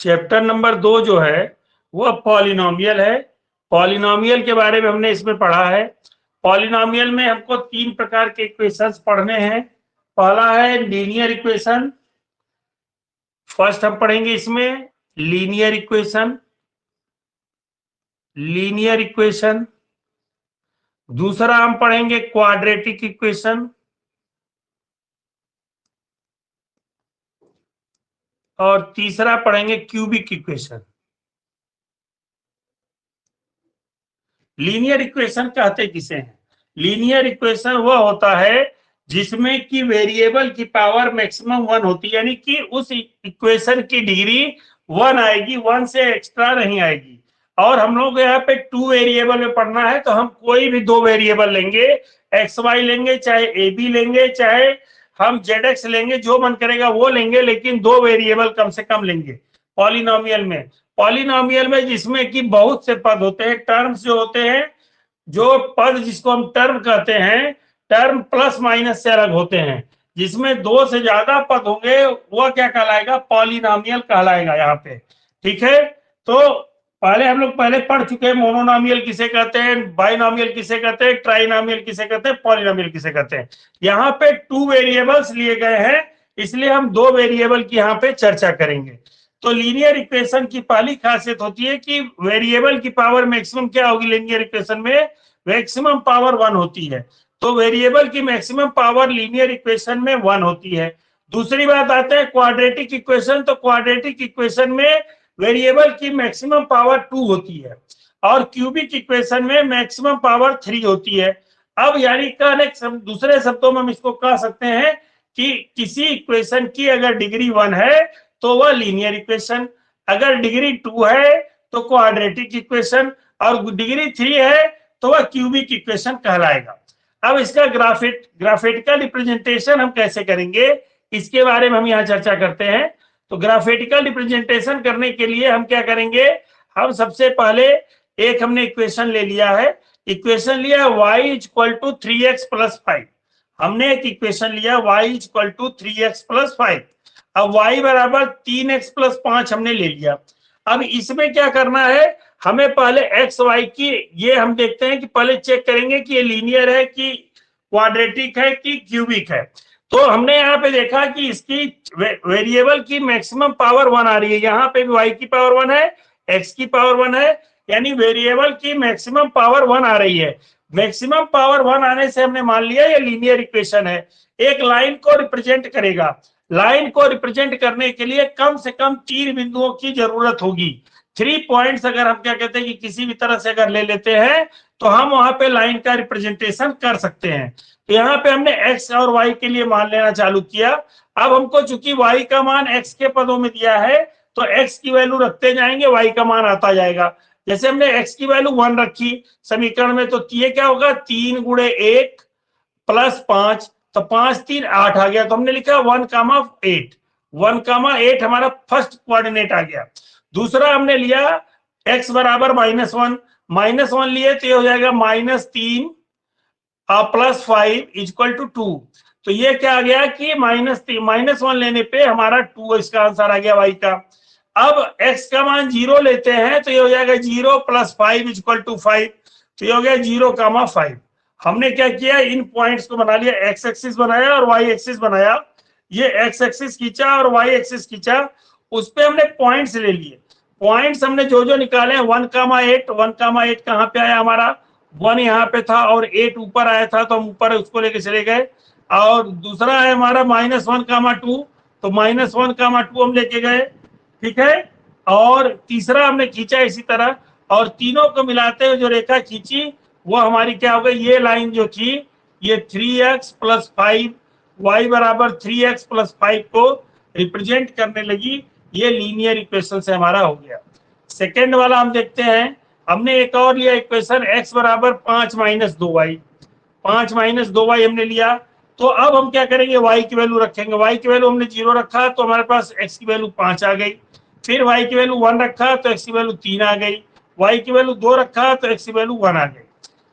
Chapter number 2 जो है वह पॉलिनोमियल है। पॉलिनोमियल के बारे में हमने इसमें पढ़ा है। पॉलिनोमियल में हमको 3 प्रकार के इक्वेशंस पढ़ने हैं। पहला है लीनियर इक्वेशन। फर्स्ट हम पढ़ेंगे इसमें लीनियर इक्वेशन। दूसरा हम पढ़ेंगे क्वाड्रेटिक इक्वेशन और तीसरा पढ़ेंगे क्यूबिक इक्वेशन। लीनियर इक्वेशन कहते किसे हैं? लीनियर इक्वेशन वह होता है जिसमें कि वेरिएबल की पावर मैक्सिमम 1 होती है, यानी कि उस इक्वेशन की डिग्री 1 आएगी, 1 से एक्स्ट्रा नहीं आएगी। और हम लोग यहाँ पे 2 वेरिएबल में पढ़ना है, तो हम कोई भी 2 वेरिएबल लेंगे, एक्स वाई लेंगे, चाहे ए बी लेंगे, चाहे हम जेड एक्स लेंगे, जो मन करेगा वो लेंगे, लेकिन 2 वेरिएबल कम से कम लेंगे पॉलिनोमियल में जिसमें कि बहुत से पद होते हैं, टर्म्स जो होते हैं, जो पद जिसको हम टर्म कहते हैं, टर्म प्लस माइनस से अलग होते हैं। जिसमें 2 से ज्यादा पद होंगे वह क्या कहलाएगा? पॉलिनोमियल कहलाएगा यहाँ पे। ठीक है, तो हम लोग पहले पढ़ चुके हैं मोनोनोमियल किसे कहते हैं, बाइनोमियल किसे कहते हैं, ट्राइनोमियल किसे कहते हैं, पॉलिनोमियल किसे कहते हैं। यहाँ पे 2 वेरिएबल्स लिए गए हैं, इसलिए हम 2 वेरिएबल की यहाँ पे चर्चा करेंगे। तो लीनियर इक्वेशन की पहली खासियत होती है कि वेरिएबल की पावर मैक्सिमम क्या होगी? लीनियर इक्वेशन में मैक्सिमम पावर 1 होती है। तो वेरिएबल की मैक्सिमम पावर लीनियर इक्वेशन में 1 होती है। दूसरी बात आते हैं क्वाड्रेटिक इक्वेशन। तो क्वाड्रेटिक इक्वेशन में वेरिएबल की मैक्सिमम पावर 2 होती है और क्यूबिक इक्वेशन में मैक्सिमम पावर 3 होती है। अब यानी दूसरे शब्दों में हम इसको कह सकते हैं कि किसी इक्वेशन की अगर डिग्री 1 है तो वह लीनियर इक्वेशन, अगर डिग्री 2 है तो क्वाड्रेटिक इक्वेशन, और डिग्री 3 है तो वह क्यूबिक इक्वेशन कहलाएगा। अब इसका ग्राफिटिकल रिप्रेजेंटेशन हम कैसे करेंगे, इसके बारे में हम यहाँ चर्चा करते हैं। तो ग्राफिटिकल रिप्रेजेंटेशन करने के लिए हम क्या करेंगे? हम सबसे पहले एक हमने इक्वेशन ले लिया है, इक्वेशन लिया y = 3x + 5। हमने एक इक्वेशन लिया y = 3x + 5। अब y बराबर 3x + 5 हमने ले लिया। अब इसमें क्या करना है? हमें पहले एक्स वाई की ये हम देखते हैं कि पहले चेक करेंगे कि ये लीनियर है कि क्वाड्रेटिक है कि क्यूबिक है। तो हमने यहाँ पे देखा कि इसकी वेरिएबल की मैक्सिमम पावर 1 आ रही है। यहाँ पे भी y की पावर 1 है, x की पावर 1 है, यानी वेरिएबल की मैक्सिमम पावर 1 आ रही है। मैक्सिमम पावर 1 आने से हमने मान लिया ये लीनियर इक्वेशन है। एक लाइन को रिप्रेजेंट करेगा। लाइन को रिप्रेजेंट करने के लिए कम से कम 3 बिंदुओं की जरूरत होगी। 3 पॉइंट्स अगर हम क्या कहते हैं कि किसी भी तरह से अगर ले लेते हैं तो हम वहां पे लाइन का रिप्रेजेंटेशन कर सकते हैं। तो यहाँ पे हमने x और y के लिए मान लेना चालू किया। अब हमको चूंकि y का मान x के पदों में दिया है तो x की वैल्यू रखते जाएंगे, y का मान आता जाएगा। जैसे हमने x की वैल्यू 1 रखी समीकरण में, तो ये क्या होगा? 3 × 1 + 5, तो 5 3 8 आ गया। तो हमने लिखा 1,8। 1,8 हमारा फर्स्ट कोऑर्डिनेट आ गया। दूसरा हमने लिया x बराबर -1, -1 लिए तो ये हो जाएगा -3 + 5 = 2। तो ये क्या आ गया कि -1 लेने पे हमारा 2 इसका आंसर आ गया y का। अब x का मान 0 लेते हैं तो ये हो जाएगा 0 + 5 = 5। तो ये हो गया 0,5। हमने क्या किया? इन पॉइंट्स को बना लिया, x एक्सिस बनाया और y एक्सिस बनाया। ये x एक्सिस खींचा और y एक्सिस खींचा, उस पे हमने पॉइंट्स ले लिए। पॉइंट्स हमने जो जो निकाले 1,8, 1,8 कहाँ पे आया? हमारा 1 यहाँ पे था और 8 ऊपर आया था, तो हम ऊपर उसको लेके चले गए। और दूसरा है हमारा -1,2, तो -1,2 हम लेके गए। ठीक है, और तीसरा हमने खींचा इसी तरह, और तीनों को मिलाते हुए जो रेखा खींची वो हमारी क्या हो गई? ये लाइन जो थी ये 3x + 5, y बराबर 3x + 5 को रिप्रेजेंट करने लगी। ये लीनियर इक्वेशन से हमारा हो गया। सेकेंड वाला हम देखते हैं। हमने एक और लिया इक्वेशन x बराबर 5 - 2y। 5 - 2y हमने लिया। तो अब हम क्या करेंगे? y की वैल्यू रखेंगे। y की वैल्यू हमने 0 रखा तो हमारे पास x की वैल्यू 5 आ गई। फिर y की वैल्यू 1 रखा तो x की वैल्यू 3 आ गई। y की वैल्यू 2 रखा तो x की वैल्यू 1 आ गई।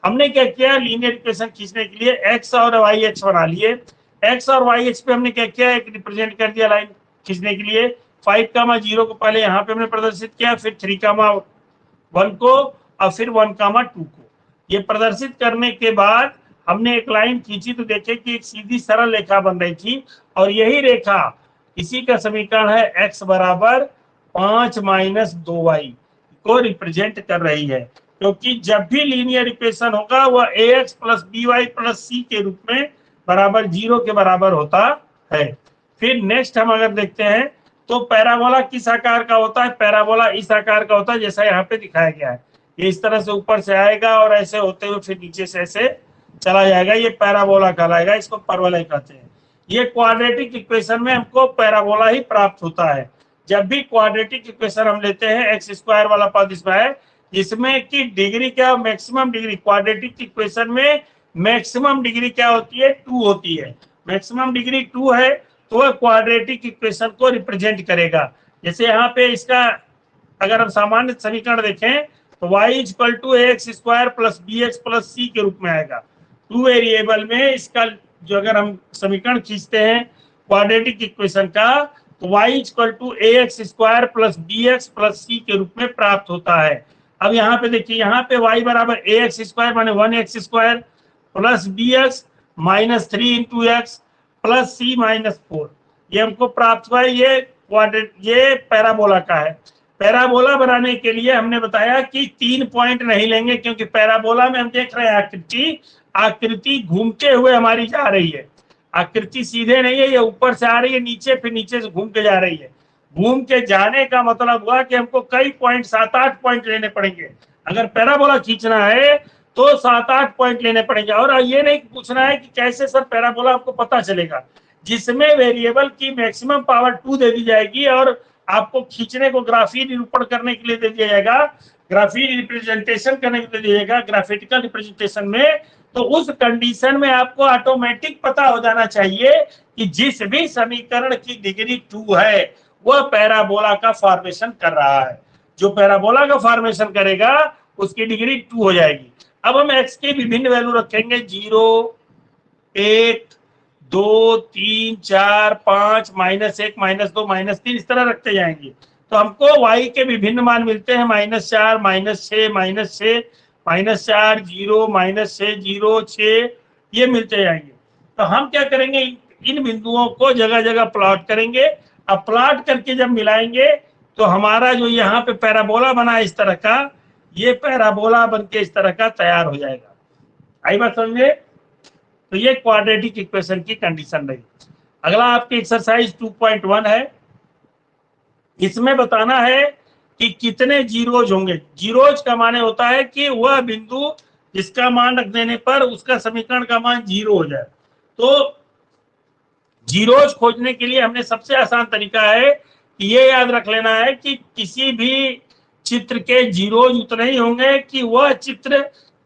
हमने क्या किया? लीनियर इक्वेशन खींचने के लिए x और y बना लिए। x और y पे हमने क्या किया? एक रिप्रेजेंट कर दिया लाइन खींचने के लिए। 5,0 को पहले यहाँ पे हमने प्रदर्शित किया, फिर 3,1 को और फिर 1,2 को। ये प्रदर्शित करने के बाद हमने एक लाइन खींची तो देखे कि एक सीधी सरल रेखा बन रही थी, और यही रेखा इसी का समीकरण है x बराबर 5 माइनस 2y को रिप्रेजेंट कर रही है, क्योंकि जब भी लीनियर इक्वेशन होगा वह ax plus by plus c के रूप में बराबर 0 के बराबर होता है। फिर नेक्स्ट हम अगर देखते हैं तो पैराबोला किस आकार का होता है? पैराबोला इस आकार का होता है जैसा यहाँ पे दिखाया गया है। ये इस तरह से ऊपर से आएगा और ऐसे होते हुए फिर नीचे से ऐसे चला जाएगा, ये पैराबोला कहलाएगा, इसको परवलय कहते हैं। ये क्वाड्रेटिक इक्वेशन में हमको पैराबोला ही प्राप्त होता है। जब भी क्वाड्रेटिक इक्वेशन हम लेते हैं, एक्स स्क्वायर वाला पद इसमें है, जिसमें की डिग्री क्या, मैक्सिमम डिग्री, क्वाड्रेटिक इक्वेशन में मैक्सिमम डिग्री क्या होती है? 2 होती है। मैक्सिमम डिग्री 2 है तो वह क्वाड्रेटिक इक्वेशन को रिप्रेजेंट करेगा। जैसे यहाँ पे इसका अगर हम सामान्य समीकरण देखें तो y equal to x square plus b x plus c के रूप में आएगा। 2 वेरिएबल में इसका जो अगर हम समीकरण खींचते हैं क्वाड्रेटिक इक्वेशन का, तो y equal to x square plus b x plus c के रूप में प्राप्त होता है। अब यहाँ पे देखिए, यहाँ पे y बराबर एक्स स्क्वायर माने 1x square plus b x minus 3 into x plus c minus 4, ये हमको प्राप्त हुआ है। ये पैराबोला का है। पैराबोला बनाने के लिए हमने बताया कि 3 पॉइंट नहीं लेंगे, क्योंकि पैराबोला में हम देख रहे हैं आकृति घूमते हुए हमारी जा रही है। आकृति सीधे नहीं है, ये ऊपर से आ रही है नीचे, फिर नीचे से घूम के जा रही है। घूम के जाने का मतलब हुआ कि हमको कई पॉइंट, 7-8 पॉइंट लेने पड़ेंगे। अगर पैराबोला खींचना है तो 7-8 पॉइंट लेने पड़ेंगे। और ये नहीं पूछना है कि कैसे सर पैराबोला आपको पता चलेगा, जिसमें वेरिएबल की मैक्सिमम पावर 2 दे दी जाएगी और आपको खींचने को ग्राफीय निरूपण करने के लिए दे दिया जाएगा, ग्राफीय रिप्रेजेंटेशन करने के लिए दे दिया जाएगा, ग्राफिकल रिप्रेजेंटेशन में। तो उस कंडीशन में आपको ऑटोमेटिक पता हो जाना चाहिए कि जिस भी समीकरण की डिग्री 2 है वह पैराबोला का फॉर्मेशन कर रहा है। जो पैराबोला का फॉर्मेशन करेगा उसकी डिग्री 2 हो जाएगी। अब हम x के विभिन्न वैल्यू रखेंगे, 0, 1, 2, 3, 4, 5, -1, -2, -3, इस तरह रखते जाएंगे। तो हमको y के विभिन्न मान मिलते हैं, -4, -6, -6, -4, 0, -6, 0, 6, ये मिलते जाएंगे। तो हम क्या करेंगे, इन बिंदुओं को जगह जगह प्लॉट करेंगे। अब प्लॉट करके जब मिलाएंगे तो हमारा जो यहाँ पे पैराबोला बना इस तरह का, ये पैराबोला बनके इस तरह का तैयार हो जाएगा। आई बात समझे? तो ये क्वाड्रेटिक इक्वेशन की कंडीशन रही। अगला आपकी एक्सरसाइज 2.1 है। इसमें बताना है कि कितने जीरोज होंगे। जीरोज का माने होता है कि वह बिंदु जिसका मान रख देने पर उसका समीकरण का मान 0 हो जाए। तो जीरोज खोजने के लिए हमने सबसे आसान तरीका है कि ये याद रख लेना है कि किसी भी चित्र के जीरोज उतने ही होंगे कि वह चित्र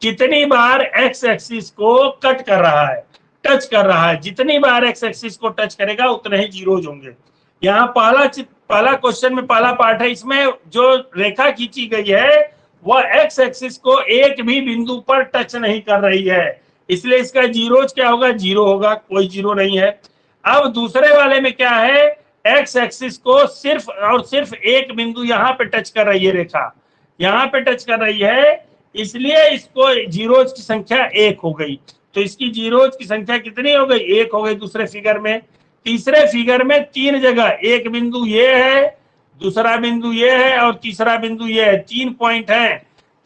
कितनी बार एक्स एक्सिस को कट कर रहा है, टच कर रहा है। जितनी बार एक्स एक्सिस को टच करेगा उतने ही जीरोज होंगे। यहाँ पहला क्वेश्चन में पहला पार्ट है, इसमें जो रेखा खींची गई है वह एक्स एक्सिस को एक भी बिंदु पर टच नहीं कर रही है, इसलिए इसका जीरोज क्या होगा? 0 होगा, कोई 0 नहीं है। अब दूसरे वाले में क्या है, एक्स एक्सिस को सिर्फ और सिर्फ एक बिंदु यहाँ पे टच कर रही है, रेखा यहाँ पे टच कर रही है, इसलिए इसको जीरोज की संख्या 1 हो गई। तो इसकी जीरोज की संख्या कितनी हो गई? 1 हो गई दूसरे फिगर में। तीसरे फिगर में 3 जगह, एक बिंदु ये है, दूसरा बिंदु ये है और तीसरा बिंदु ये है। 3 पॉइंट है,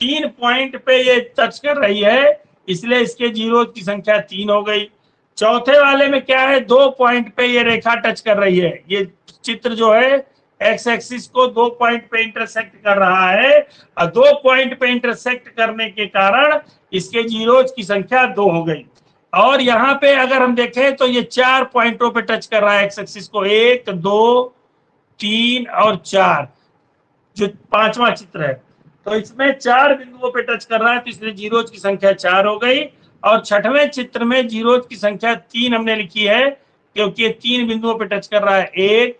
3 पॉइंट पे ये टच कर रही है, इसलिए इसके जीरोज की संख्या 3 हो गई। चौथे वाले में क्या है, 2 पॉइंट पे ये रेखा टच कर रही है। ये चित्र जो है एक्स एक्सिस को 2 पॉइंट पे इंटरसेक्ट कर रहा है, और 2 पॉइंट पे इंटरसेक्ट करने के कारण इसके जीरोज की संख्या 2 हो गई। और यहाँ पे अगर हम देखें तो ये 4 पॉइंटों पे टच कर रहा है एक्स एक्सिस को, 1, 2, 3 और 4, जो 5वां चित्र है। तो इसमें 4 बिंदुओं पे टच कर रहा है, तो इसलिए जीरोज की संख्या 4 हो गई। और छठवें चित्र में जीरोज की संख्या 3 हमने लिखी है, क्योंकि ये 3 बिंदुओं पे टच कर रहा है, 1,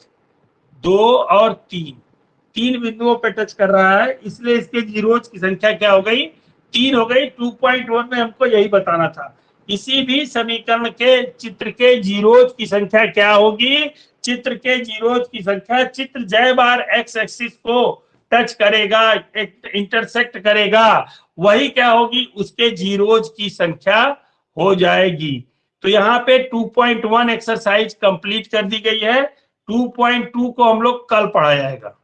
2 और 3 बिंदुओं पे टच कर रहा है, इसलिए इसके जीरोज की संख्या क्या हो गई? 3 हो गई। 2.1 में हमको यही बताना था। किसी भी समीकरण के चित्र के जीरोज की संख्या क्या होगी? चित्र के जीरोज की संख्या, चित्र जय बार एक्स एक्सिस को टच करेगा, इंटरसेक्ट करेगा, वही क्या होगी? उसके जीरोज की संख्या हो जाएगी। तो यहाँ पे 2.1 एक्सरसाइज कंप्लीट कर दी गई है। 2.2 को हम लोग कल पढ़ा जाएगा।